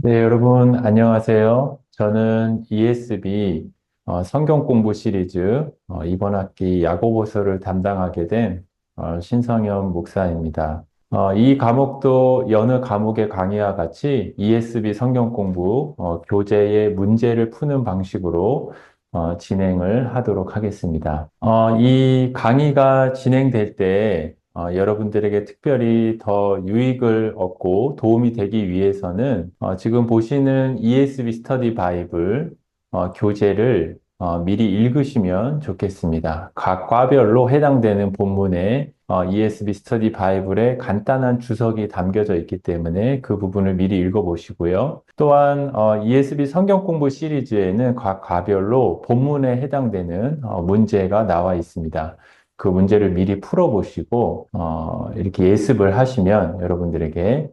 네, 여러분, 안녕하세요. 저는 ESB 성경 공부 시리즈 이번 학기 야고보서를 담당하게 된 신성현 목사입니다. 이 과목도 여느 과목의 강의와 같이 ESB 성경 공부 교재의 문제를 푸는 방식으로 진행을 하도록 하겠습니다. 이 강의가 진행될 때 여러분들에게 특별히 더 유익을 얻고 도움이 되기 위해서는 지금 보시는 ESB 스터디 바이블 교재를 미리 읽으시면 좋겠습니다. 각 과별로 해당되는 본문에 ESB 스터디 바이블에 간단한 주석이 담겨져 있기 때문에 그 부분을 미리 읽어보시고요. 또한 ESB 성경 공부 시리즈에는 각 과별로 본문에 해당되는 문제가 나와 있습니다. 그 문제를 미리 풀어보시고 이렇게 예습을 하시면 여러분들에게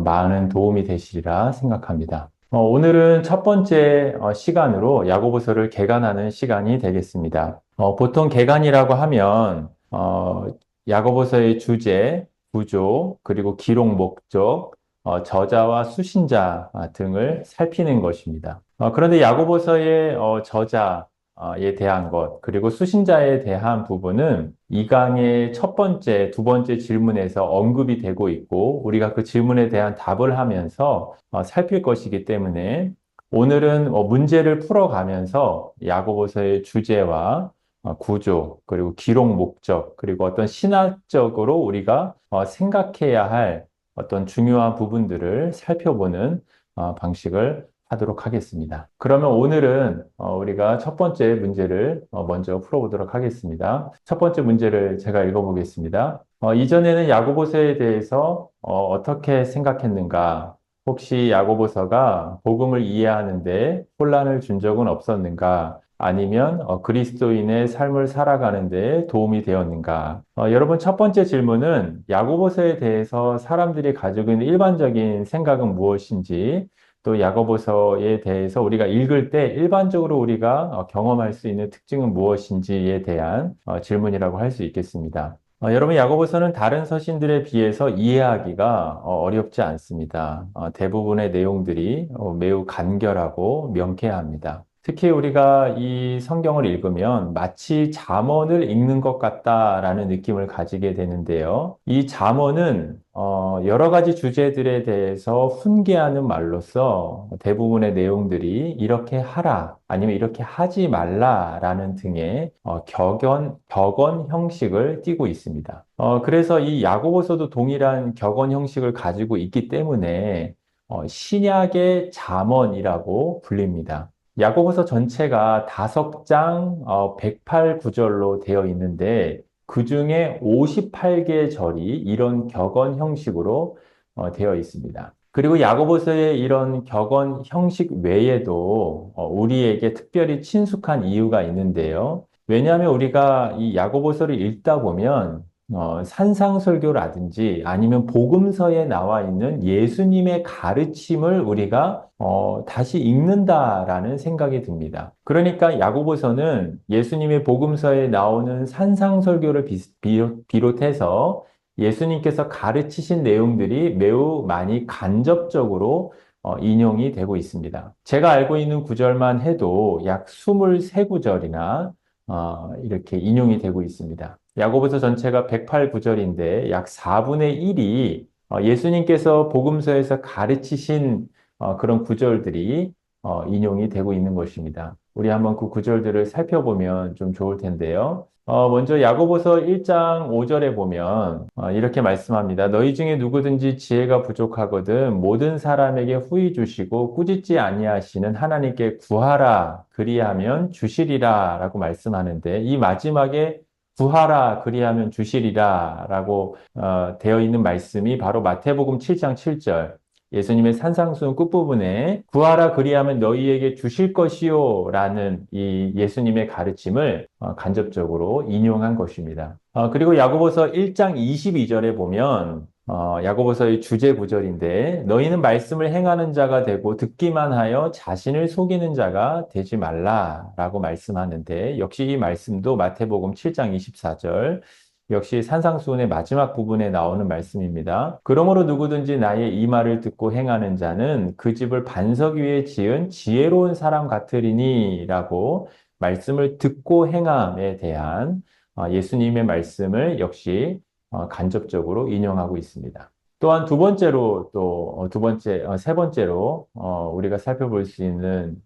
많은 도움이 되시리라 생각합니다. 오늘은 첫 번째 시간으로 야고보서를 개관하는 시간이 되겠습니다. 보통 개관이라고 하면 야고보서의 주제, 구조, 그리고 기록 목적, 저자와 수신자 등을 살피는 것입니다. 그런데 야고보서의 저자에 대한 것, 그리고 수신자에 대한 부분은 이 강의 첫 번째, 두 번째 질문에서 언급이 되고 있고, 우리가 그 질문에 대한 답을 하면서 살필 것이기 때문에 오늘은 문제를 풀어가면서 야고보서의 주제와 구조, 그리고 기록 목적, 그리고 어떤 신학적으로 우리가 생각해야 할 어떤 중요한 부분들을 살펴보는 방식을 하도록 하겠습니다. 그러면 오늘은 우리가 첫 번째 문제를 먼저 풀어보도록 하겠습니다. 첫 번째 문제를 제가 읽어보겠습니다. 이전에는 야고보서에 대해서 어떻게 생각했는가? 혹시 야고보서가 복음을 이해하는데 혼란을 준 적은 없었는가? 아니면 그리스도인의 삶을 살아가는 데 도움이 되었는가? 여러분 첫 번째 질문은 야고보서에 대해서 사람들이 가지고 있는 일반적인 생각은 무엇인지 또 야고보서에 대해서 우리가 읽을 때 일반적으로 우리가 경험할 수 있는 특징은 무엇인지에 대한 질문이라고 할 수 있겠습니다. 여러분 야고보서는 다른 서신들에 비해서 이해하기가 어렵지 않습니다. 대부분의 내용들이 매우 간결하고 명쾌합니다. 특히 우리가 이 성경을 읽으면 마치 잠언을 읽는 것 같다라는 느낌을 가지게 되는데요. 이 잠언은 여러 가지 주제들에 대해서 훈계하는 말로써 대부분의 내용들이 이렇게 하라 아니면 이렇게 하지 말라라는 등의 격언 형식을 띠고 있습니다. 그래서 이 야고보서도 동일한 격언 형식을 가지고 있기 때문에 신약의 잠언이라고 불립니다. 야고보서 전체가 5장 108구절로 되어 있는데 그 중에 58개 절이 이런 격언 형식으로 되어 있습니다. 그리고 야고보서의 이런 격언 형식 외에도 우리에게 특별히 친숙한 이유가 있는데요. 왜냐하면 우리가 이 야고보서를 읽다 보면 산상설교라든지 아니면 복음서에 나와 있는 예수님의 가르침을 우리가 다시 읽는다라는 생각이 듭니다. 그러니까 야고보서는 예수님의 복음서에 나오는 산상설교를 비롯해서 예수님께서 가르치신 내용들이 매우 많이 간접적으로 인용이 되고 있습니다. 제가 알고 있는 구절만 해도 약 23구절이나 이렇게 인용이 되고 있습니다. 야고보서 전체가 108구절인데 약 4분의 1이 예수님께서 복음서에서 가르치신 그런 구절들이 인용이 되고 있는 것입니다. 우리 한번 그 구절들을 살펴보면 좀 좋을 텐데요. 먼저 야고보서 1장 5절에 보면 이렇게 말씀합니다. 너희 중에 누구든지 지혜가 부족하거든 모든 사람에게 후히 주시고 꾸짖지 아니하시는 하나님께 구하라 그리하면 주시리라 라고 말씀하는데 이 마지막에 구하라 그리하면 주시리라 라고 되어 있는 말씀이 바로 마태복음 7장 7절 예수님의 산상수훈 끝부분에 구하라 그리하면 너희에게 주실 것이요 라는 이 예수님의 가르침을 간접적으로 인용한 것입니다. 그리고 야고보서 1장 22절에 보면 야고보서의 주제 구절인데 너희는 말씀을 행하는 자가 되고 듣기만 하여 자신을 속이는 자가 되지 말라라고 말씀하는데 역시 이 말씀도 마태복음 7장 24절 역시 산상수훈의 마지막 부분에 나오는 말씀입니다. 그러므로 누구든지 나의 이 말을 듣고 행하는 자는 그 집을 반석 위에 지은 지혜로운 사람 같으리니 라고 말씀을 듣고 행함에 대한 예수님의 말씀을 역시 간접적으로 인용하고 있습니다. 또한 두 번째로 세 번째로 우리가 살펴볼 수 있는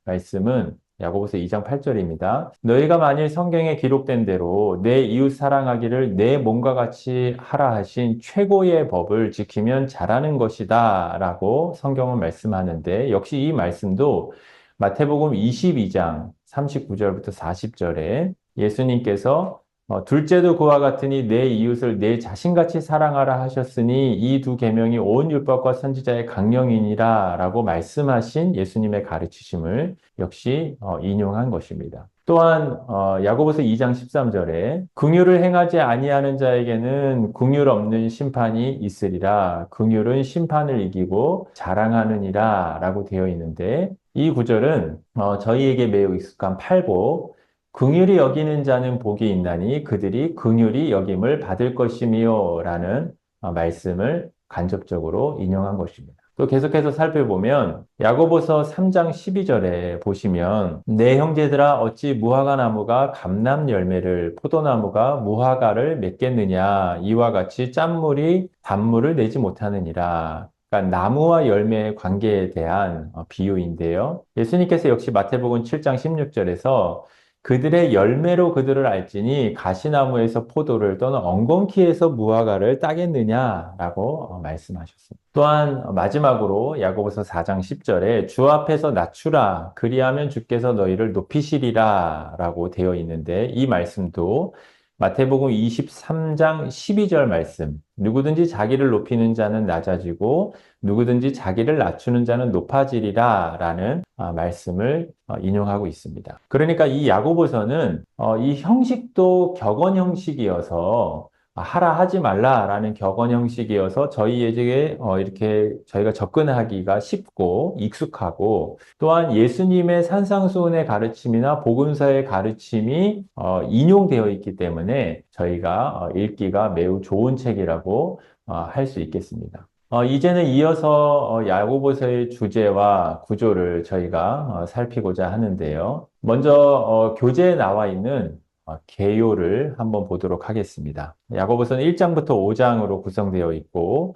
말씀은 야고보서 2장 8절입니다. 너희가 만일 성경에 기록된 대로 내 이웃 사랑하기를 내 몸과 같이 하라 하신 최고의 법을 지키면 잘하는 것이다 라고 성경은 말씀하는데 역시 이 말씀도 마태복음 22장 39절부터 40절에 예수님께서 둘째도 그와 같으니 내 이웃을 내 자신같이 사랑하라 하셨으니 이 두 계명이 온 율법과 선지자의 강령이니라 라고 말씀하신 예수님의 가르치심을 역시 인용한 것입니다. 또한 야고보서 2장 13절에 긍휼을 행하지 아니하는 자에게는 긍휼 없는 심판이 있으리라. 긍휼은 심판을 이기고 자랑하느니라 라고 되어 있는데 이 구절은 저희에게 매우 익숙한 팔복 긍휼히 여기는 자는 복이 있나니 그들이 긍휼히 여김을 받을 것이며 라는 말씀을 간접적으로 인용한 것입니다. 또 계속해서 살펴보면 야고보서 3장 12절에 보시면 내 형제들아 어찌 무화과 나무가 감람 열매를 포도나무가 무화과를 맺겠느냐 이와 같이 짠물이 단물을 내지 못하느니라. 그러니까 나무와 열매의 관계에 대한 비유인데요. 예수님께서 역시 마태복음 7장 16절에서 그들의 열매로 그들을 알지니 가시나무에서 포도를 또는 엉겅퀴에서 무화과를 따겠느냐라고 말씀하셨습니다. 또한 마지막으로 야고보서 4장 10절에 주 앞에서 낮추라 그리하면 주께서 너희를 높이시리라 라고 되어 있는데 이 말씀도 마태복음 23장 12절 말씀 누구든지 자기를 높이는 자는 낮아지고 누구든지 자기를 낮추는 자는 높아지리라 라는 말씀을 인용하고 있습니다. 그러니까 이 야고보서는 이 형식도 격언 형식이어서 하라 하지 말라라는 격언 형식이어서 저희에게 이렇게 저희가 접근하기가 쉽고 익숙하고 또한 예수님의 산상수훈의 가르침이나 복음서의 가르침이 인용되어 있기 때문에 저희가 읽기가 매우 좋은 책이라고 할 수 있겠습니다. 이제는 이어서 야고보서의 주제와 구조를 저희가 살피고자 하는데요. 먼저 교재에 나와 있는 개요를 한번 보도록 하겠습니다. 야고보서는 1장부터 5장으로 구성되어 있고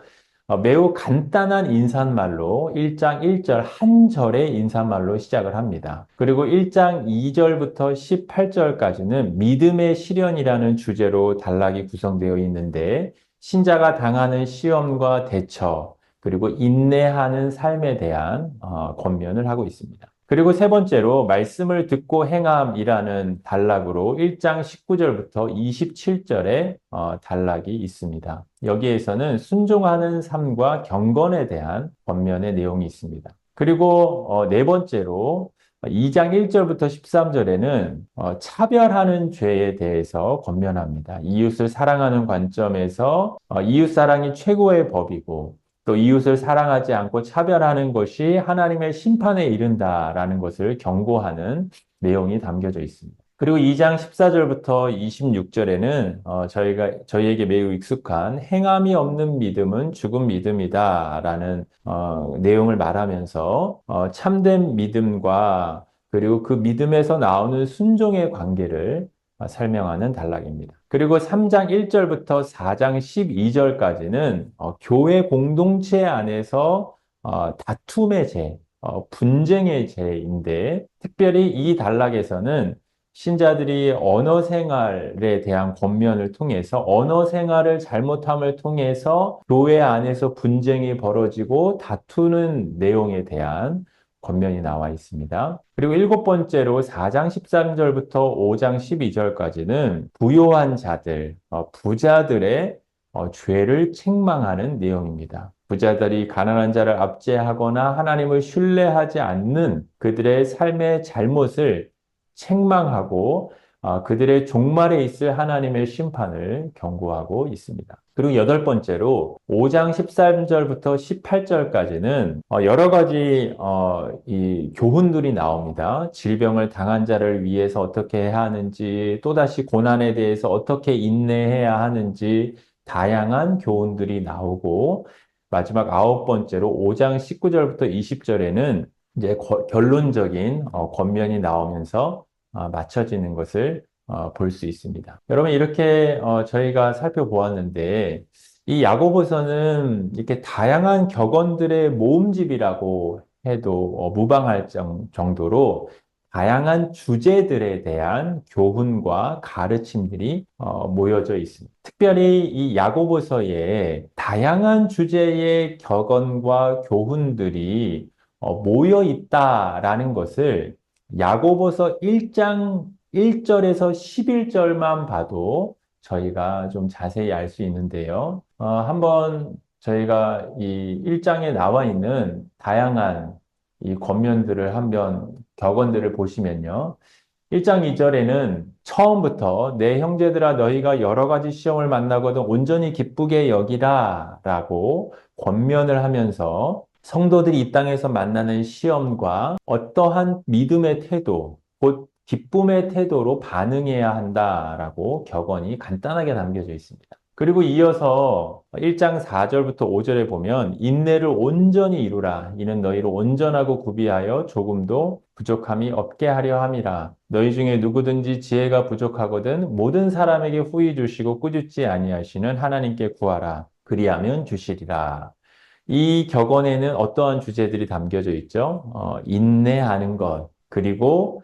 매우 간단한 인사말로 1장 1절 한 절의 인사말로 시작을 합니다. 그리고 1장 2절부터 18절까지는 믿음의 시련이라는 주제로 단락이 구성되어 있는데 신자가 당하는 시험과 대처 그리고 인내하는 삶에 대한 권면을 하고 있습니다. 그리고 세 번째로 말씀을 듣고 행함이라는 단락으로 1장 19절부터 27절에 단락이 있습니다. 여기에서는 순종하는 삶과 경건에 대한 권면의 내용이 있습니다. 그리고 네 번째로 2장 1절부터 13절에는 차별하는 죄에 대해서 권면합니다. 이웃을 사랑하는 관점에서 이웃 사랑이 최고의 법이고 또 이웃을 사랑하지 않고 차별하는 것이 하나님의 심판에 이른다라는 것을 경고하는 내용이 담겨져 있습니다. 그리고 2장 14절부터 26절에는 저희에게 매우 익숙한 행함이 없는 믿음은 죽은 믿음이다라는 내용을 말하면서 참된 믿음과 그리고 그 믿음에서 나오는 순종의 관계를 설명하는 단락입니다. 그리고 3장 1절부터 4장 12절까지는 교회 공동체 안에서 다툼의 죄, 분쟁의 죄인데 특별히 이 단락에서는 신자들이 언어 생활에 대한 권면을 통해서 언어 생활을 잘못함을 통해서 교회 안에서 분쟁이 벌어지고 다투는 내용에 대한 권면이 나와 있습니다. 그리고 일곱 번째로 4장 13절부터 5장 12절까지는 부요한 자들, 부자들의 죄를 책망하는 내용입니다. 부자들이 가난한 자를 압제하거나 하나님을 신뢰하지 않는 그들의 삶의 잘못을 책망하고 그들의 종말에 있을 하나님의 심판을 경고하고 있습니다. 그리고 여덟 번째로 5장 13절부터 18절까지는 여러 가지 이 교훈들이 나옵니다. 질병을 당한 자를 위해서 어떻게 해야 하는지, 또다시 고난에 대해서 어떻게 인내해야 하는지 다양한 교훈들이 나오고, 마지막 아홉 번째로 5장 19절부터 20절에는 이제 결론적인 권면이 나오면서 맞춰지는 것을 볼 수 있습니다. 여러분 이렇게 저희가 살펴보았는데 이 야고보서는 이렇게 다양한 격언들의 모음집이라고 해도 무방할 정도로 다양한 주제들에 대한 교훈과 가르침들이 모여져 있습니다. 특별히 이 야고보서에 다양한 주제의 격언과 교훈들이 모여 있다라는 것을 야고보서 1장 1절에서 11절만 봐도 저희가 좀 자세히 알 수 있는데요. 한번 저희가 이 1장에 나와 있는 다양한 이 권면들을 한번 격언들을 보시면요. 1장 2절에는 처음부터 내 형제들아 너희가 여러 가지 시험을 만나거든 온전히 기쁘게 여기라 라고 권면을 하면서 성도들이 이 땅에서 만나는 시험과 어떠한 믿음의 태도, 곧 기쁨의 태도로 반응해야 한다라고 격언이 간단하게 담겨져 있습니다. 그리고 이어서 1장 4절부터 5절에 보면 인내를 온전히 이루라. 이는 너희를 온전하고 구비하여 조금도 부족함이 없게 하려 함이라. 너희 중에 누구든지 지혜가 부족하거든 모든 사람에게 후히 주시고 꾸짖지 아니하시는 하나님께 구하라. 그리하면 주시리라. 이 격언에는 어떠한 주제들이 담겨져 있죠? 인내하는 것, 그리고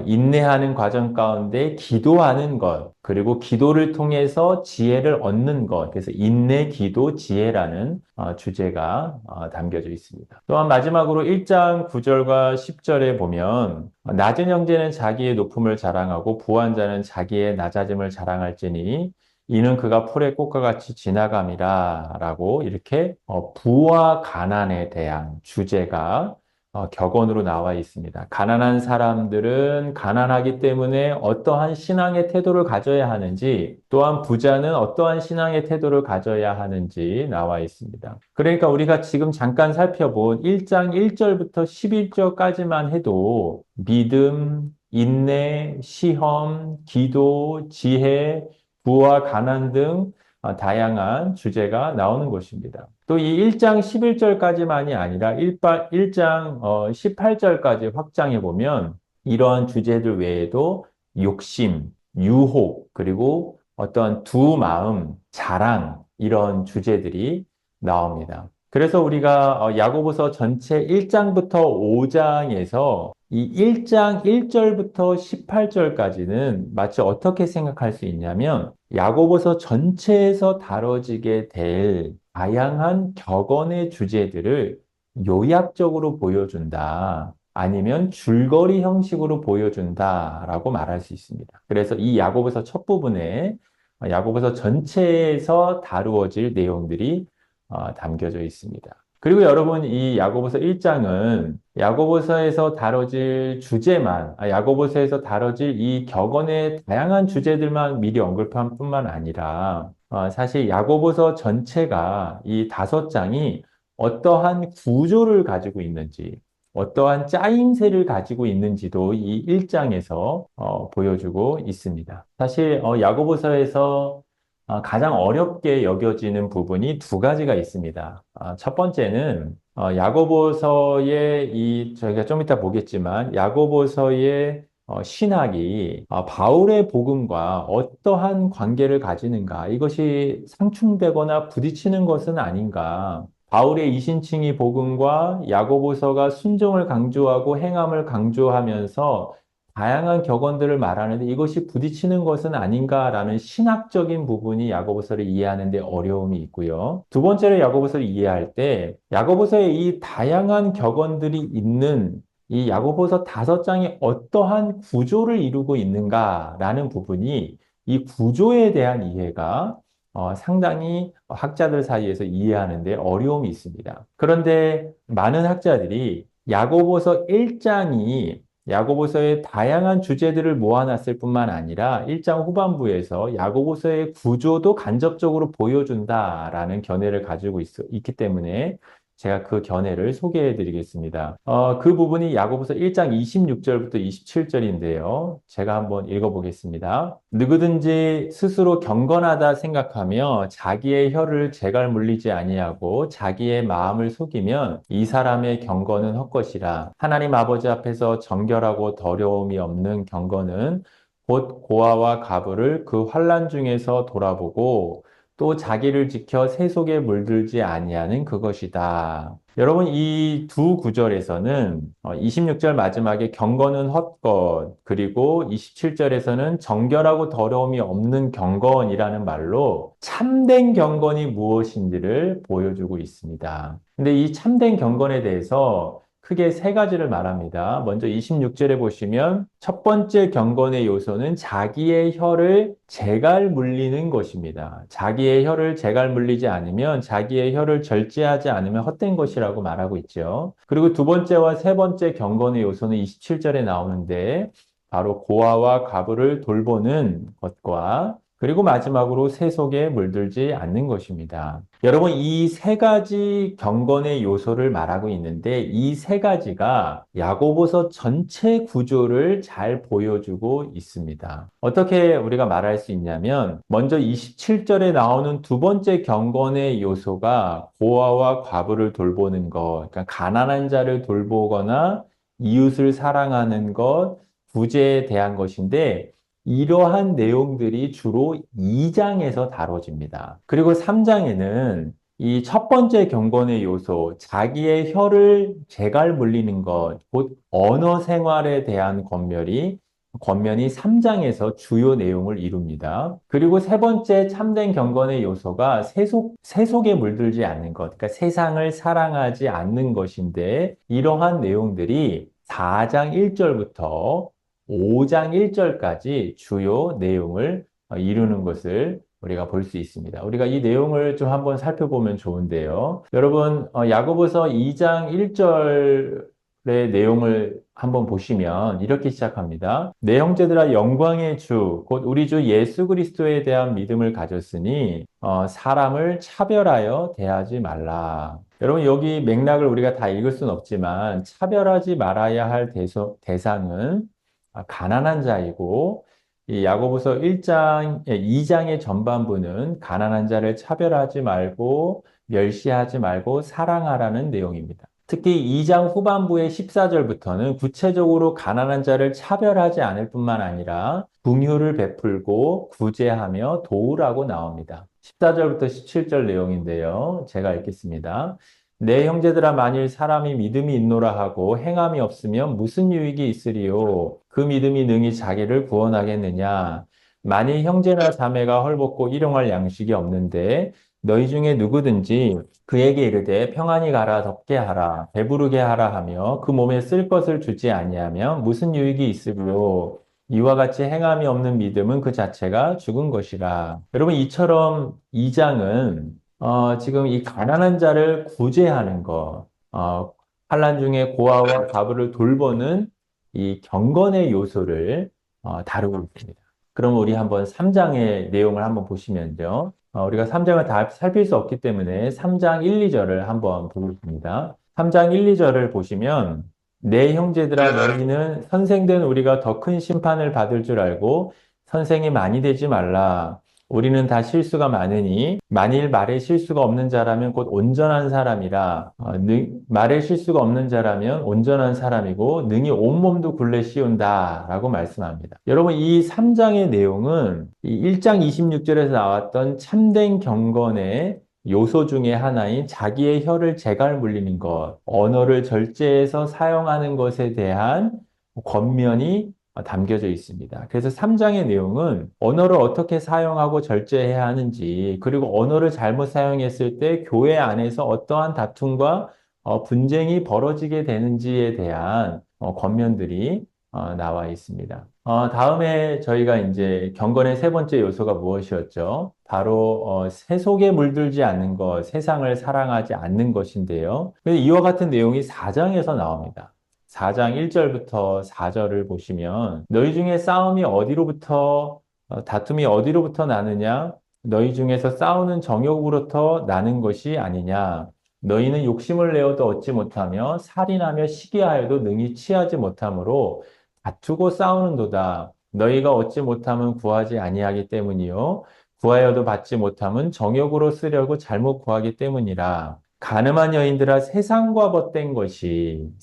인내하는 과정 가운데 기도하는 것, 그리고 기도를 통해서 지혜를 얻는 것, 그래서 인내, 기도, 지혜라는 주제가 담겨져 있습니다. 또한 마지막으로 1장 9절과 10절에 보면 낮은 형제는 자기의 높음을 자랑하고 부한 자는 자기의 낮아짐을 자랑할지니 이는 그가 풀의 꽃과 같이 지나감이라 라고 이렇게 부와 가난에 대한 주제가 격언으로 나와 있습니다. 가난한 사람들은 가난하기 때문에 어떠한 신앙의 태도를 가져야 하는지, 또한 부자는 어떠한 신앙의 태도를 가져야 하는지 나와 있습니다. 그러니까 우리가 지금 잠깐 살펴본 1장 1절부터 11절까지만 해도 믿음, 인내, 시험, 기도, 지혜, 부와 가난 등 다양한 주제가 나오는 것입니다. 또 이 1장 11절까지만이 아니라 1장 18절까지 확장해 보면 이러한 주제들 외에도 욕심, 유혹, 그리고 어떤 두 마음, 자랑 이런 주제들이 나옵니다. 그래서 우리가 야고보서 전체 1장부터 5장에서 이 1장 1절부터 18절까지는 마치 어떻게 생각할 수 있냐면 야고보서 전체에서 다뤄지게 될 다양한 격언의 주제들을 요약적으로 보여준다. 아니면 줄거리 형식으로 보여준다라고 말할 수 있습니다. 그래서 이 야고보서 첫 부분에 야고보서 전체에서 다루어질 내용들이 담겨져 있습니다. 그리고 여러분 이 야고보서 1장은 야고보서에서 다뤄질 주제만, 야고보서에서 다뤄질 이 격언의 다양한 주제들만 미리 언급한 뿐만 아니라 사실 야고보서 전체가 이 5장이 어떠한 구조를 가지고 있는지, 어떠한 짜임새를 가지고 있는지도 이 1장에서 보여주고 있습니다. 사실 야고보서에서 가장 어렵게 여겨지는 부분이 두 가지가 있습니다. 첫 번째는 야고보서의 저희가 좀 이따 보겠지만 야고보서의 신학이 바울의 복음과 어떠한 관계를 가지는가, 이것이 상충되거나 부딪히는 것은 아닌가. 바울의 이신칭의 복음과 야고보서가 순종을 강조하고 행함을 강조하면서 다양한 격언들을 말하는데 이것이 부딪히는 것은 아닌가라는 신학적인 부분이 야고보서를 이해하는 데 어려움이 있고요. 두 번째로 야고보서를 이해할 때 야고보서에 이 다양한 격언들이 있는 이 야고보서 5장이 어떠한 구조를 이루고 있는가라는 부분이 이 구조에 대한 이해가 상당히 학자들 사이에서 이해하는 데 어려움이 있습니다. 그런데 많은 학자들이 야고보서 1장이 야고보서의 다양한 주제들을 모아놨을 뿐만 아니라 1장 후반부에서 야고보서의 구조도 간접적으로 보여준다라는 견해를 가지고 있기 때문에 제가 그 견해를 소개해 드리겠습니다. 그 부분이 야고보서 1장 26절부터 27절인데요. 제가 한번 읽어보겠습니다. 누구든지 스스로 경건하다 생각하며 자기의 혀를 재갈 물리지 아니하고 자기의 마음을 속이면 이 사람의 경건은 헛것이라. 하나님 아버지 앞에서 정결하고 더러움이 없는 경건은 곧 고아와 가부를 그 환난 중에서 돌아보고 또 자기를 지켜 세속에 물들지 아니하는 그것이다. 여러분, 이 두 구절에서는 26절 마지막에 경건은 헛것, 그리고 27절에서는 정결하고 더러움이 없는 경건이라는 말로 참된 경건이 무엇인지를 보여주고 있습니다. 근데 이 참된 경건에 대해서 크게 세 가지를 말합니다. 먼저 26절에 보시면 첫 번째 경건의 요소는 자기의 혀를 재갈 물리는 것입니다. 자기의 혀를 재갈 물리지 않으면 자기의 혀를 절제하지 않으면 헛된 것이라고 말하고 있죠. 그리고 두 번째와 세 번째 경건의 요소는 27절에 나오는데 바로 고아와 가부를 돌보는 것과 그리고 마지막으로 세속에 물들지 않는 것입니다. 여러분, 이 세 가지 경건의 요소를 말하고 있는데 이 세 가지가 야고보서 전체 구조를 잘 보여주고 있습니다. 어떻게 우리가 말할 수 있냐면 먼저 27절에 나오는 두 번째 경건의 요소가 고아와 과부를 돌보는 것, 그러니까 가난한 자를 돌보거나 이웃을 사랑하는 것, 구제에 대한 것인데 이러한 내용들이 주로 2장에서 다뤄집니다. 그리고 3장에는 이 첫 번째 경건의 요소, 자기의 혀를 재갈 물리는 것, 곧 언어 생활에 대한 권면이 3장에서 주요 내용을 이룹니다. 그리고 세 번째 참된 경건의 요소가 세속에 물들지 않는 것, 그러니까 세상을 사랑하지 않는 것인데 이러한 내용들이 4장 1절부터 5장 1절까지 주요 내용을 이루는 것을 우리가 볼 수 있습니다. 우리가 이 내용을 좀 한번 살펴보면 좋은데요. 여러분, 야고보서 2장 1절의 내용을 한번 보시면 이렇게 시작합니다. 내 형제들아 영광의 주, 곧 우리 주 예수 그리스도에 대한 믿음을 가졌으니 사람을 차별하여 대하지 말라. 여러분, 여기 맥락을 우리가 다 읽을 수는 없지만 차별하지 말아야 할 대상은 가난한 자이고 이 야고보서 2장의 전반부는 가난한 자를 차별하지 말고 멸시하지 말고 사랑하라는 내용입니다. 특히 2장 후반부의 14절부터는 구체적으로 가난한 자를 차별하지 않을 뿐만 아니라 긍휼을 베풀고 구제하며 도우라고 나옵니다. 14절부터 17절 내용인데요. 제가 읽겠습니다. 내 형제들아 만일 사람이 믿음이 있노라 하고 행함이 없으면 무슨 유익이 있으리요? 그 믿음이 능히 자기를 구원하겠느냐? 만일 형제나 자매가 헐벗고 일용할 양식이 없는데 너희 중에 누구든지 그에게 이르되 평안히 가라 덥게 하라 배부르게 하라 하며 그 몸에 쓸 것을 주지 아니하면 무슨 유익이 있으리요? 이와 같이 행함이 없는 믿음은 그 자체가 죽은 것이라. 여러분, 이처럼 2장은 지금 이 가난한 자를 구제하는 것, 환난 중에 고아와 과부를 돌보는 이 경건의 요소를 다루고 있습니다. 그럼 우리 한번 3장의 내용을 한번 보시면요. 우리가 3장을 다 살필 수 없기 때문에 3장 1, 2절을 한번 보겠습니다. 3장 1, 2절을 보시면 내 형제들아 너희는 선생된 우리가 더 큰 심판을 받을 줄 알고 선생이 많이 되지 말라. 우리는 다 실수가 많으니 만일 말에 실수가 없는 자라면 곧 온전한 사람이라. 말에 실수가 없는 자라면 온전한 사람이고 능히 온몸도 굴레 씌운다 라고 말씀합니다. 여러분, 이 3장의 내용은 이 1장 26절에서 나왔던 참된 경건의 요소 중에 하나인 자기의 혀를 재갈 물리는 것, 언어를 절제해서 사용하는 것에 대한 권면이 담겨져 있습니다. 그래서 3장의 내용은 언어를 어떻게 사용하고 절제해야 하는지, 그리고 언어를 잘못 사용했을 때 교회 안에서 어떠한 다툼과 분쟁이 벌어지게 되는지에 대한 권면들이 나와 있습니다. 다음에 저희가 이제 경건의 세 번째 요소가 무엇이었죠? 바로 세속에 물들지 않는 것, 세상을 사랑하지 않는 것인데요. 이와 같은 내용이 4장에서 나옵니다. 4장 1절부터 4절을 보시면 너희 중에 다툼이 어디로부터 나느냐? 너희 중에서 싸우는 정욕으로부터 나는 것이 아니냐? 너희는 욕심을 내어도 얻지 못하며 살인하며 시기하여도 능히 취하지 못하므로 다투고 싸우는도다. 너희가 얻지 못하면 구하지 아니하기 때문이요. 구하여도 받지 못함은 정욕으로 쓰려고 잘못 구하기 때문이라. 가늠한 여인들아 세상과 벗된 것이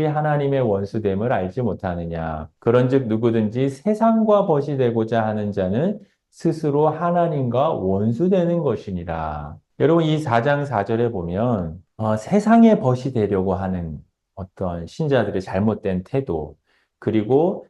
하나님의 원수됨을 알지 못하느냐. 그런즉 누구든지 세상과 벗이 되고자 하는 자는 스스로 하나님과 원수되는 것이니라. 여러분 이 4장 4절에 보면 세상에 벗이 되려고 하는 어떤 신자들의 잘못된 태도, 그리고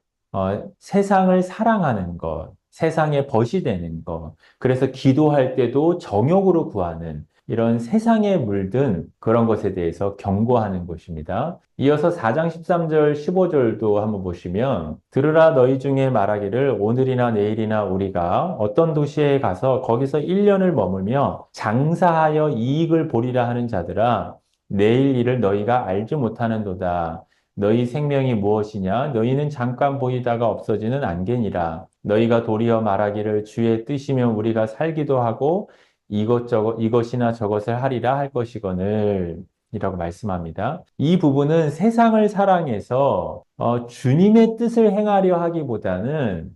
세상을 사랑하는 것, 세상에 벗이 되는 것, 그래서 기도할 때도 정욕으로 구하는 이런 세상에 물든 그런 것에 대해서 경고하는 것입니다. 이어서 4장 13절, 15절도 한번 보시면 들으라 너희 중에 말하기를 오늘이나 내일이나 우리가 어떤 도시에 가서 거기서 1년을 머물며 장사하여 이익을 보리라 하는 자들아 내일 일을 너희가 알지 못하는도다. 너희 생명이 무엇이냐? 너희는 잠깐 보이다가 없어지는 안개니라. 너희가 도리어 말하기를 주의 뜻이면 우리가 살기도 하고 이것이나 저것을 하리라 할 것이거늘 이라고 말씀합니다. 이 부분은 세상을 사랑해서 주님의 뜻을 행하려 하기보다는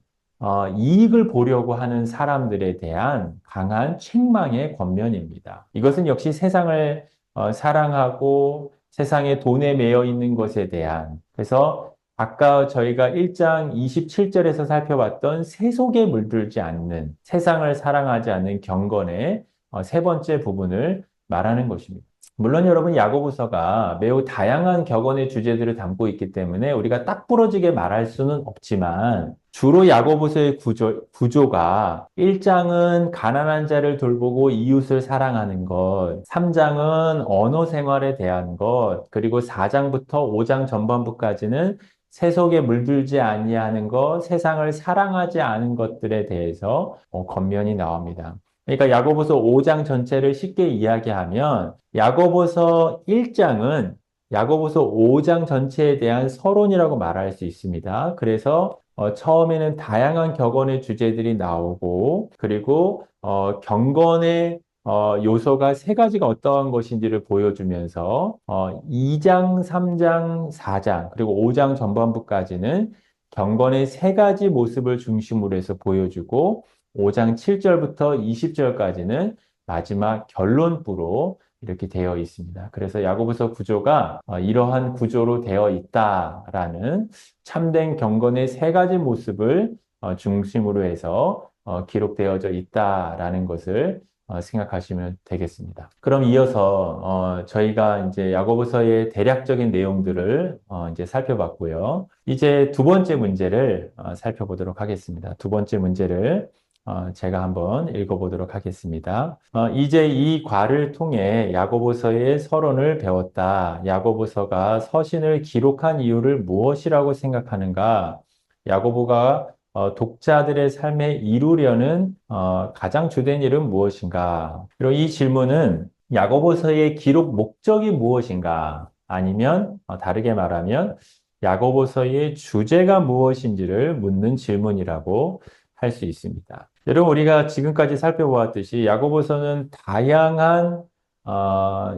이익을 보려고 하는 사람들에 대한 강한 책망의 권면입니다. 이것은 역시 세상을 사랑하고 세상에 돈에 매여 있는 것에 대한, 그래서 아까 저희가 1장 27절에서 살펴봤던 세속에 물들지 않는, 세상을 사랑하지 않는 경건의 세 번째 부분을 말하는 것입니다. 물론 여러분 야고보서가 매우 다양한 격언의 주제들을 담고 있기 때문에 우리가 딱 부러지게 말할 수는 없지만 주로 야고보서의 구조가 1장은 가난한 자를 돌보고 이웃을 사랑하는 것, 3장은 언어 생활에 대한 것, 그리고 4장부터 5장 전반부까지는 세속에 물들지 아니하는 것, 세상을 사랑하지 않은 것들에 대해서 권면이 나옵니다. 그러니까 야고보서 5장 전체를 쉽게 이야기하면 야고보서 1장은 야고보서 5장 전체에 대한 서론이라고 말할 수 있습니다. 그래서 처음에는 다양한 격언의 주제들이 나오고 그리고 경건의 요소가 세 가지가 어떠한 것인지를 보여주면서 2장, 3장, 4장 그리고 5장 전반부까지는 경건의 세 가지 모습을 중심으로 해서 보여주고 5장 7절부터 20절까지는 마지막 결론부로 이렇게 되어 있습니다. 그래서 야고보서 구조가 이러한 구조로 되어 있다라는 참된 경건의 세 가지 모습을 중심으로 해서 기록되어져 있다라는 것을 생각하시면 되겠습니다. 그럼 이어서 저희가 이제 야고보서의 대략적인 내용들을 이제 살펴봤고요. 이제 두 번째 문제를 살펴보도록 하겠습니다. 두 번째 문제를 제가 한번 읽어보도록 하겠습니다. 이제 이 과를 통해 야고보서의 서론을 배웠다. 야고보서가 서신을 기록한 이유를 무엇이라고 생각하는가? 야고보가 독자들의 삶에 이루려는 가장 주된 일은 무엇인가? 그리고 이 질문은 야고보서의 기록 목적이 무엇인가? 아니면 다르게 말하면 야고보서의 주제가 무엇인지를 묻는 질문이라고 할 수 있습니다. 여러분 우리가 지금까지 살펴보았듯이 야고보서는 다양한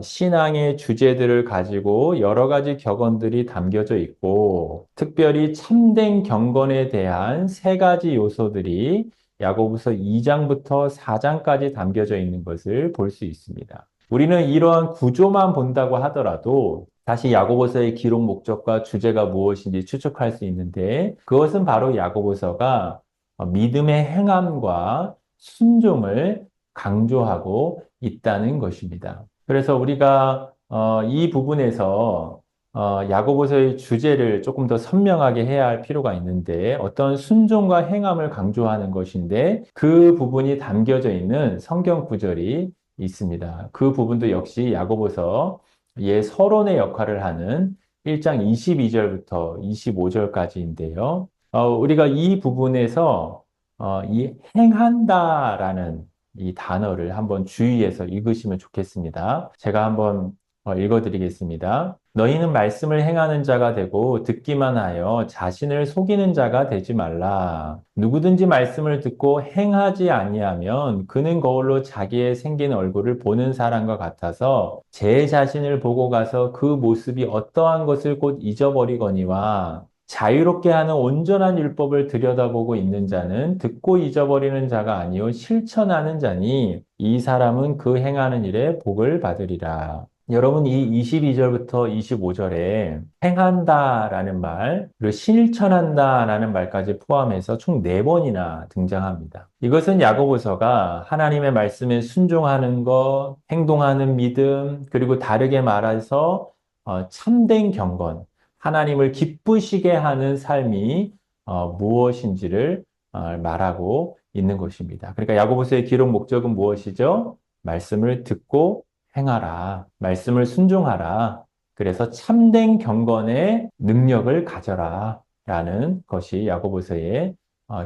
신앙의 주제들을 가지고 여러 가지 격언들이 담겨져 있고 특별히 참된 경건에 대한 세 가지 요소들이 야고보서 2장부터 4장까지 담겨져 있는 것을 볼 수 있습니다. 우리는 이러한 구조만 본다고 하더라도 다시 야고보서의 기록 목적과 주제가 무엇인지 추측할 수 있는데 그것은 바로 야고보서가 믿음의 행함과 순종을 강조하고 있다는 것입니다. 그래서 우리가 이 부분에서 야고보서의 주제를 조금 더 선명하게 해야 할 필요가 있는데 어떤 순종과 행함을 강조하는 것인데 그 부분이 담겨져 있는 성경 구절이 있습니다. 그 부분도 역시 야고보서의 서론의 역할을 하는 1장 22절부터 25절까지인데요. 우리가 이 부분에서 이 행한다라는 이 단어를 한번 주의해서 읽으시면 좋겠습니다. 제가 한번 읽어드리겠습니다. 너희는 말씀을 행하는 자가 되고 듣기만 하여 자신을 속이는 자가 되지 말라. 누구든지 말씀을 듣고 행하지 아니하면 그는 거울로 자기의 생긴 얼굴을 보는 사람과 같아서 제 자신을 보고 가서 그 모습이 어떠한 것을 곧 잊어버리거니와 자유롭게 하는 온전한 율법을 들여다보고 있는 자는 듣고 잊어버리는 자가 아니요 실천하는 자니 이 사람은 그 행하는 일에 복을 받으리라. 여러분, 이 22절부터 25절에 행한다라는 말, 그리고 실천한다라는 말까지 포함해서 총 4번이나 등장합니다. 이것은 야고보서가 하나님의 말씀에 순종하는 것, 행동하는 믿음, 그리고 다르게 말해서 참된 경건, 하나님을 기쁘시게 하는 삶이 무엇인지를 말하고 있는 것입니다. 그러니까 야고보서의 기록 목적은 무엇이죠? 말씀을 듣고 행하라. 말씀을 순종하라. 그래서 참된 경건의 능력을 가져라. 라는 것이 야고보서의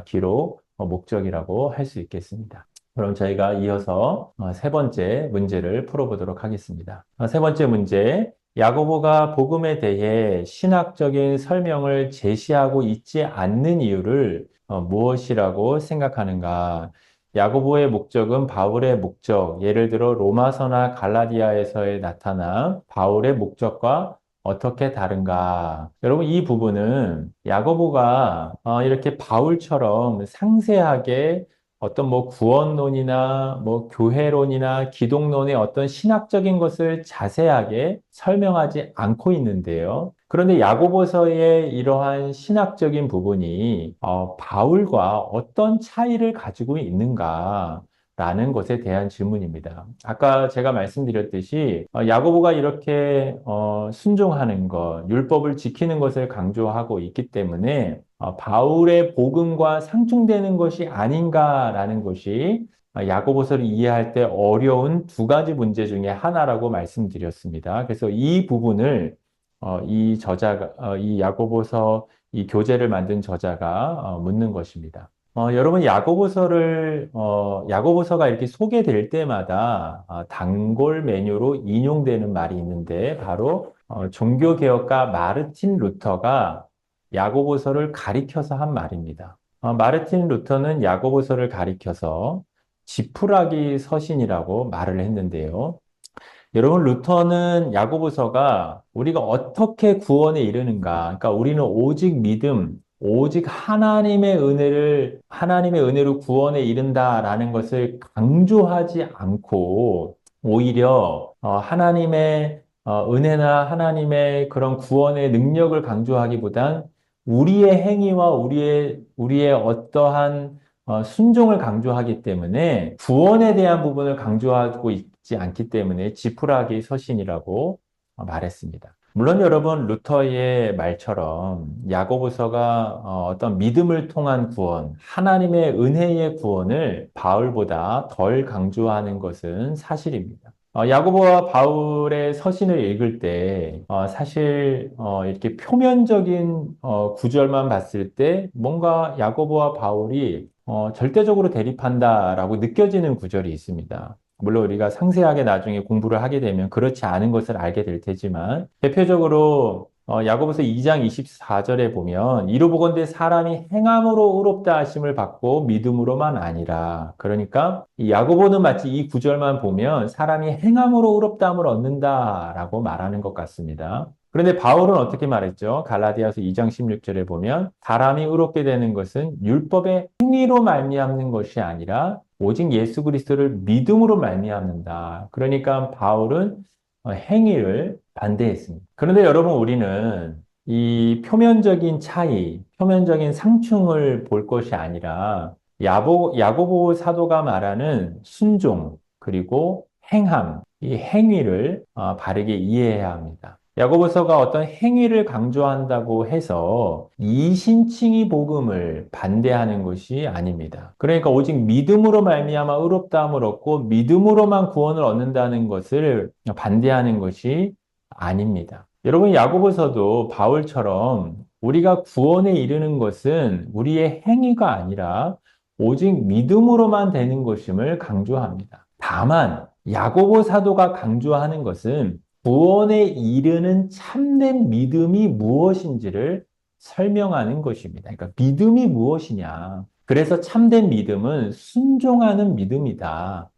기록 목적이라고 할 수 있겠습니다. 그럼 저희가 이어서 세 번째 문제를 풀어보도록 하겠습니다. 세 번째 문제, 야고보가 복음에 대해 신학적인 설명을 제시하고 있지 않는 이유를 무엇이라고 생각하는가? 야고보의 목적은 바울의 목적, 예를 들어 로마서나 갈라디아에서의 나타난 바울의 목적과 어떻게 다른가? 여러분, 이 부분은 야고보가 이렇게 바울처럼 상세하게 어떤 뭐 구원론이나 뭐 교회론이나 기독론의 어떤 신학적인 것을 자세하게 설명하지 않고 있는데요. 그런데 야고보서의 이러한 신학적인 부분이 바울과 어떤 차이를 가지고 있는가? 라는 것에 대한 질문입니다. 아까 제가 말씀드렸듯이 야고보가 이렇게 순종하는 것, 율법을 지키는 것을 강조하고 있기 때문에 바울의 복음과 상충되는 것이 아닌가라는 것이 야고보서를 이해할 때 어려운 두 가지 문제 중에 하나라고 말씀드렸습니다. 그래서 이 부분을 이 저자가 이 야고보서 이 교재를 만든 저자가 묻는 것입니다. 여러분 야고보서가 이렇게 소개될 때마다 단골 메뉴로 인용되는 말이 있는데 바로 종교개혁가 마르틴 루터가 야고보서를 가리켜서 한 말입니다. 마르틴 루터는 야고보서를 가리켜서 지푸라기 서신이라고 말을 했는데요. 여러분, 루터는 야고보서가 우리가 어떻게 구원에 이르는가, 그러니까 우리는 오직 믿음, 오직 하나님의 은혜로 구원에 이른다라는 것을 강조하지 않고, 오히려, 하나님의 은혜나 하나님의 그런 구원의 능력을 강조하기보단 우리의 행위와 우리의 어떠한 순종을 강조하기 때문에 구원에 대한 부분을 강조하고 있지 않기 때문에 지푸라기 서신이라고 말했습니다. 물론 여러분 루터의 말처럼 야고보서가 어떤 믿음을 통한 구원, 하나님의 은혜의 구원을 바울보다 덜 강조하는 것은 사실입니다. 야고보와 바울의 서신을 읽을 때 사실 이렇게 표면적인 구절만 봤을 때 뭔가 야고보와 바울이 절대적으로 대립한다라고 느껴지는 구절이 있습니다. 물론 우리가 상세하게 나중에 공부를 하게 되면 그렇지 않은 것을 알게 될 테지만 대표적으로 야고보서 2장 24절에 보면 이로 보건대 사람이 행함으로 의롭다 하심을 받고 믿음으로만 아니라 그러니까 이 야고보는 마치 이 구절만 보면 사람이 행함으로 의롭다함을 얻는다라고 말하는 것 같습니다. 그런데 바울은 어떻게 말했죠? 갈라디아서 2장 16절에 보면 사람이 의롭게 되는 것은 율법의 행위로 말미암는 것이 아니라 오직 예수 그리스도를 믿음으로 말미암는다. 그러니까 바울은 행위를 반대했습니다. 그런데 여러분 우리는 이 표면적인 차이, 표면적인 상충을 볼 것이 아니라 야고보 사도가 말하는 순종 그리고 행함, 이 행위를 바르게 이해해야 합니다. 야고보서가 어떤 행위를 강조한다고 해서 이신칭의 복음을 반대하는 것이 아닙니다. 그러니까 오직 믿음으로 말미암아 의롭다함을 얻고 믿음으로만 구원을 얻는다는 것을 반대하는 것이 아닙니다. 여러분 야고보서도 바울처럼 우리가 구원에 이르는 것은 우리의 행위가 아니라 오직 믿음으로만 되는 것임을 강조합니다. 다만 야고보 사도가 강조하는 것은 구원에 이르는 참된 믿음이 무엇인지를 설명하는 것입니다. 그러니까 믿음이 무엇이냐. 그래서 참된 믿음은 순종하는 믿음이다.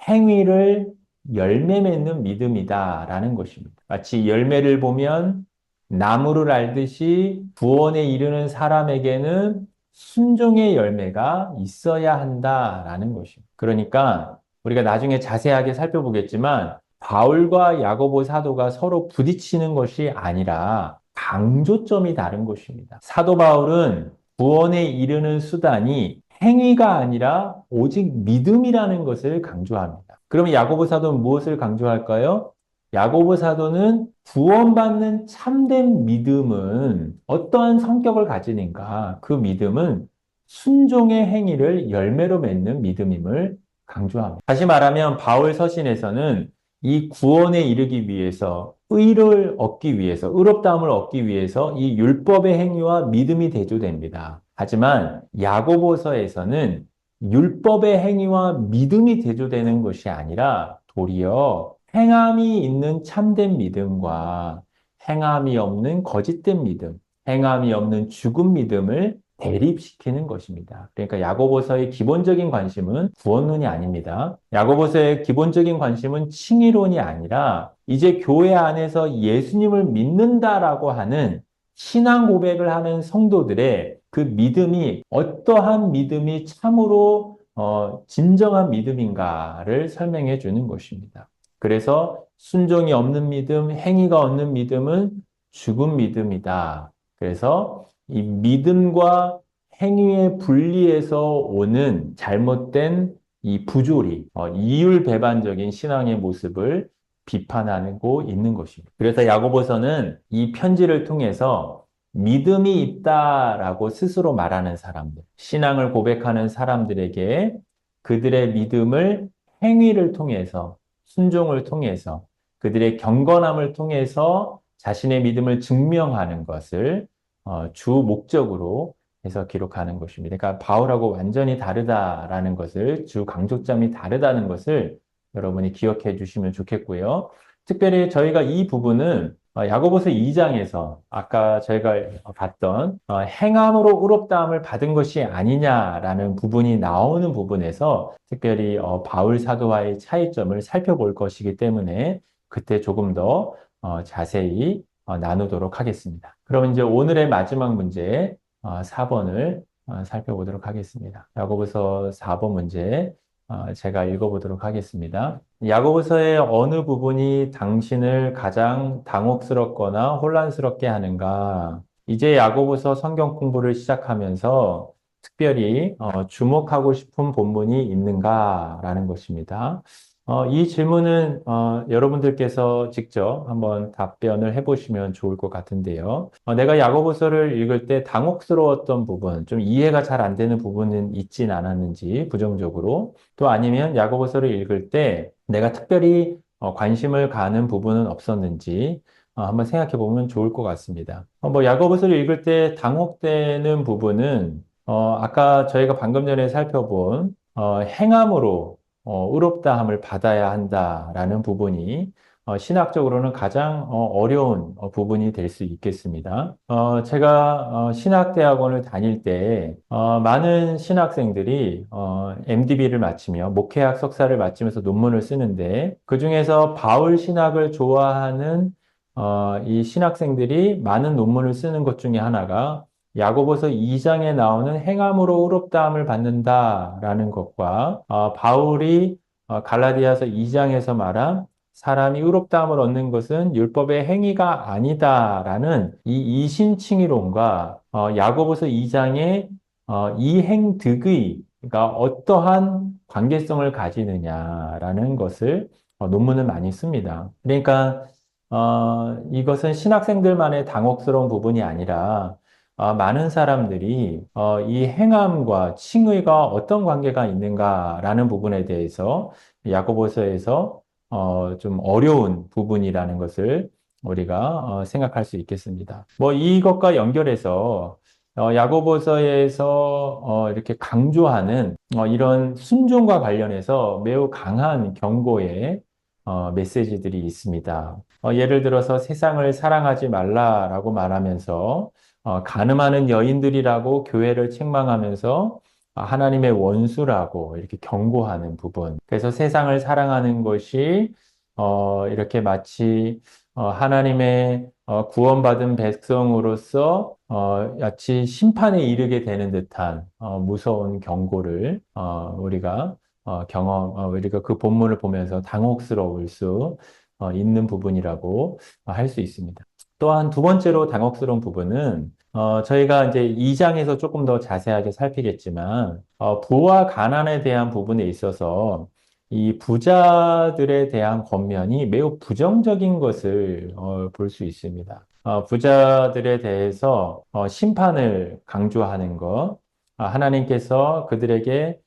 행위를 열매 맺는 믿음이다라는 것입니다. 마치 열매를 보면 나무를 알듯이 구원에 이르는 사람에게는 순종의 열매가 있어야 한다라는 것입니다. 그러니까 우리가 나중에 자세하게 살펴보겠지만 바울과 야고보 사도가 서로 부딪히는 것이 아니라 강조점이 다른 것입니다. 사도 바울은 구원에 이르는 수단이 행위가 아니라 오직 믿음이라는 것을 강조합니다. 그러면 야고보 사도는 무엇을 강조할까요? 야고보 사도는 구원받는 참된 믿음은 어떠한 성격을 가지는가? 그 믿음은 순종의 행위를 열매로 맺는 믿음임을 강조합니다. 다시 말하면 바울 서신에서는 이 구원에 이르기 위해서 의를 얻기 위해서 의롭다함을 얻기 위해서 이 율법의 행위와 믿음이 대조됩니다. 하지만 야고보서에서는 율법의 행위와 믿음이 대조되는 것이 아니라 도리어 행함이 있는 참된 믿음과 행함이 없는 거짓된 믿음, 행함이 없는 죽은 믿음을 대립시키는 것입니다. 그러니까 야고보서의 기본적인 관심은 구원론이 아닙니다. 야고보서의 기본적인 관심은 칭의론이 아니라 이제 교회 안에서 예수님을 믿는다라고 하는 신앙 고백을 하는 성도들의 그 믿음이 어떠한 믿음이 참으로 진정한 믿음인가를 설명해 주는 것입니다. 그래서 순종이 없는 믿음, 행위가 없는 믿음은 죽은 믿음이다. 그래서 이 믿음과 행위의 분리에서 오는 잘못된 이 부조리, 이율배반적인 신앙의 모습을 비판하고 있는 것입니다. 그래서 야고보서는 이 편지를 통해서 믿음이 있다라고 스스로 말하는 사람들, 신앙을 고백하는 사람들에게 그들의 믿음을 행위를 통해서 순종을 통해서 그들의 경건함을 통해서 자신의 믿음을 증명하는 것을 주 목적으로 해서 기록하는 것입니다. 그러니까 바울하고 완전히 다르다라는 것을 주 강조점이 다르다는 것을 여러분이 기억해 주시면 좋겠고요. 특별히 저희가 이 부분은 야고보서 2장에서 아까 저희가 봤던 행함으로 의롭다함을 받은 것이 아니냐라는 부분이 나오는 부분에서 특별히 바울 사도와의 차이점을 살펴볼 것이기 때문에 그때 조금 더 자세히 나누도록 하겠습니다. 그럼 이제 오늘의 마지막 문제 4번을 살펴보도록 하겠습니다. 야고보서 4번 문제 제가 읽어보도록 하겠습니다. 야고보서의 어느 부분이 당신을 가장 당혹스럽거나 혼란스럽게 하는가? 이제 야고보서 성경 공부를 시작하면서 특별히 주목하고 싶은 본문이 있는가라는 것입니다. 이 질문은 여러분들께서 직접 한번 답변을 해보시면 좋을 것 같은데요. 내가 야고보서를 읽을 때 당혹스러웠던 부분, 좀 이해가 잘 안 되는 부분은 있진 않았는지 부정적으로, 또 아니면 야고보서를 읽을 때 내가 특별히 관심을 가는 부분은 없었는지 한번 생각해 보면 좋을 것 같습니다. 야고보서를 읽을 때 당혹되는 부분은 아까 저희가 방금 전에 살펴본 행함으로 의롭다함을 받아야 한다라는 부분이 신학적으로는 가장 어려운 부분이 될 수 있겠습니다. 제가 신학대학원을 다닐 때 많은 신학생들이 MDB를 마치며 목회학 석사를 마치면서 논문을 쓰는데 그중에서 바울 신학을 좋아하는 이 신학생들이 많은 논문을 쓰는 것 중에 하나가 야고보서 2장에 나오는 행함으로 의롭다함을 받는다라는 것과 바울이 갈라디아서 2장에서 말한 사람이 의롭다함을 얻는 것은 율법의 행위가 아니다라는 이 이심칭의론과 야고보서 2장의 이행득의 그러니까 어떠한 관계성을 가지느냐라는 것을 논문을 많이 씁니다. 그러니까 이것은 신학생들만의 당혹스러운 부분이 아니라 많은 사람들이 이 행함과 칭의가 어떤 관계가 있는가라는 부분에 대해서 야고보서에서 좀 어려운 부분이라는 것을 우리가 생각할 수 있겠습니다. 이것과 연결해서 야고보서에서 이렇게 강조하는 이런 순종과 관련해서 매우 강한 경고의 메시지들이 있습니다. 예를 들어서 세상을 사랑하지 말라라고 말하면서 간음하는 여인들이라고 교회를 책망하면서 하나님의 원수라고 이렇게 경고하는 부분. 그래서 세상을 사랑하는 것이 이렇게 마치 하나님의 구원받은 백성으로서 마치 심판에 이르게 되는 듯한 무서운 경고를 우리가 그 본문을 보면서 당혹스러울 수 있는 부분이라고 할 수 있습니다. 또한 두 번째로 당혹스러운 부분은 저희가 이제 2장에서 조금 더 자세하게 살피겠지만 부와 가난에 대한 부분에 있어서 이 부자들에 대한 권면이 매우 부정적인 것을 볼 수 있습니다. 부자들에 대해서 심판을 강조하는 것, 하나님께서 그들에게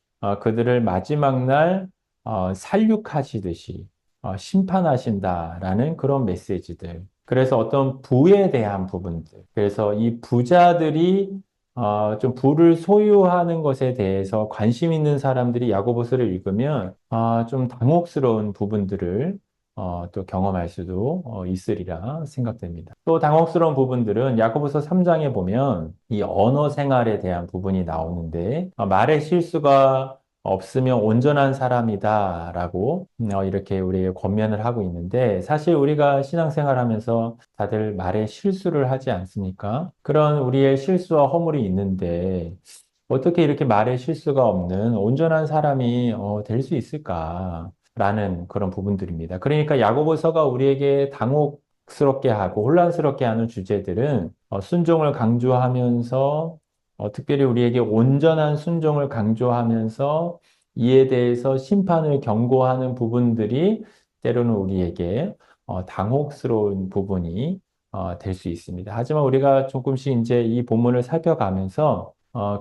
그들을 마지막 날 살육하시듯이 심판하신다라는 그런 메시지들. 그래서 어떤 부에 대한 부분들. 그래서 이 부자들이 좀 부를 소유하는 것에 대해서 관심 있는 사람들이 야고보서를 읽으면 좀 당혹스러운 부분들을 또 경험할 수도 있으리라 생각됩니다. 또 당혹스러운 부분들은 야고보서 3장에 보면 이 언어 생활에 대한 부분이 나오는데 말의 실수가 없으면 온전한 사람이다라고 이렇게 우리에게 권면을 하고 있는데 사실 우리가 신앙생활 하면서 다들 말에 실수를 하지 않습니까? 그런 우리의 실수와 허물이 있는데 어떻게 이렇게 말에 실수가 없는 온전한 사람이 될 수 있을까? 라는 그런 부분들입니다. 그러니까 야고보서가 우리에게 당혹스럽게 하고 혼란스럽게 하는 주제들은 순종을 강조하면서 특별히 우리에게 온전한 순종을 강조하면서 이에 대해서 심판을 경고하는 부분들이 때로는 우리에게 당혹스러운 부분이 될 수 있습니다. 하지만 우리가 조금씩 이제 이 본문을 살펴가면서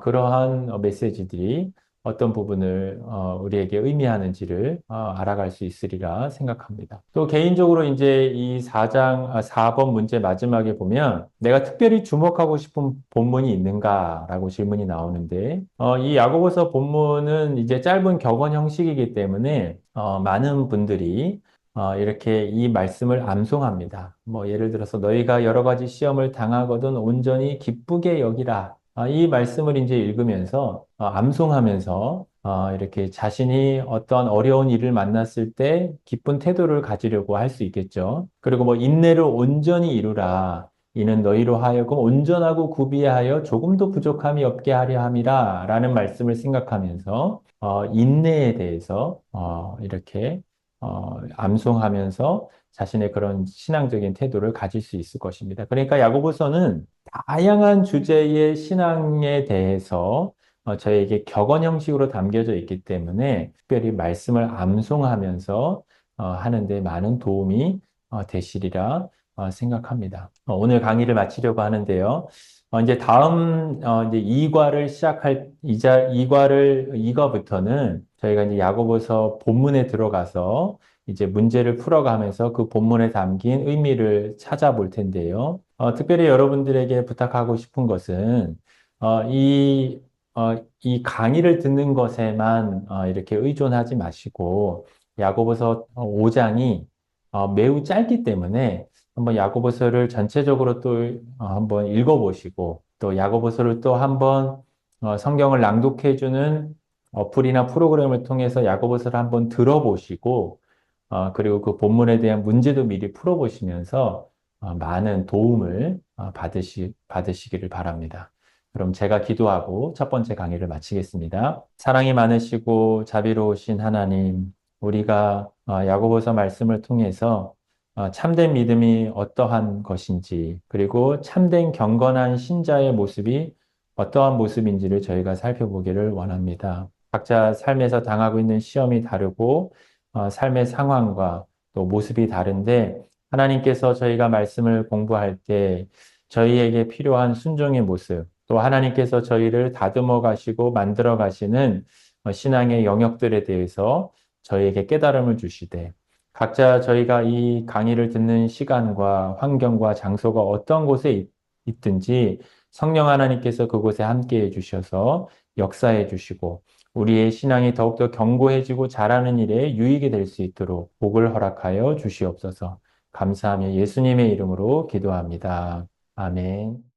그러한 메시지들이 어떤 부분을 우리에게 의미하는지를 알아갈 수 있으리라 생각합니다. 또 개인적으로 이제 이 4번 문제 마지막에 보면 내가 특별히 주목하고 싶은 본문이 있는가라고 질문이 나오는데 이 야고보서 본문은 이제 짧은 격언 형식이기 때문에 많은 분들이 이렇게 이 말씀을 암송합니다. 뭐 예를 들어서 너희가 여러 가지 시험을 당하거든 온전히 기쁘게 여기라. 이 말씀을 이제 읽으면서 암송하면서 이렇게 자신이 어떤 어려운 일을 만났을 때 기쁜 태도를 가지려고 할 수 있겠죠. 그리고 뭐 인내를 온전히 이루라. 이는 너희로 하여금 온전하고 구비하여 조금도 부족함이 없게 하려 함이라 라는 말씀을 생각하면서 인내에 대해서 이렇게 암송하면서 자신의 그런 신앙적인 태도를 가질 수 있을 것입니다. 그러니까 야고보서는 다양한 주제의 신앙에 대해서 저에게 격언 형식으로 담겨져 있기 때문에 특별히 말씀을 암송하면서 하는데 많은 도움이 되시리라 생각합니다. 오늘 강의를 마치려고 하는데요. 이제 다음 이제 2과를 시작할 2과부터는 저희가 이제 야고보서 본문에 들어가서 이제 문제를 풀어가면서 그 본문에 담긴 의미를 찾아볼 텐데요. 특별히 여러분들에게 부탁하고 싶은 것은 어, 이, 이 강의를 듣는 것에만 이렇게 의존하지 마시고 야고보서 5장이 매우 짧기 때문에 한번 야고보서를 전체적으로 또 한번 읽어보시고 또 야고보서를 또 한번 성경을 낭독해주는 어플이나 프로그램을 통해서 야고보서를 한번 들어보시고 그리고 그 본문에 대한 문제도 미리 풀어보시면서 많은 도움을 받으시기를 바랍니다. 그럼 제가 기도하고 첫 번째 강의를 마치겠습니다. 사랑이 많으시고 자비로우신 하나님, 우리가 야고보서 말씀을 통해서 참된 믿음이 어떠한 것인지, 그리고 참된 경건한 신자의 모습이 어떠한 모습인지를 저희가 살펴보기를 원합니다. 각자 삶에서 당하고 있는 시험이 다르고, 삶의 상황과 또 모습이 다른데, 하나님께서 저희가 말씀을 공부할 때 저희에게 필요한 순종의 모습, 또 하나님께서 저희를 다듬어 가시고 만들어 가시는 신앙의 영역들에 대해서 저희에게 깨달음을 주시되, 각자 저희가 이 강의를 듣는 시간과 환경과 장소가 어떤 곳에 있든지 성령 하나님께서 그곳에 함께 해 주셔서 역사해 주시고 우리의 신앙이 더욱더 견고해지고 자라는 일에 유익이 될 수 있도록 복을 허락하여 주시옵소서. 감사하며 예수님의 이름으로 기도합니다. 아멘.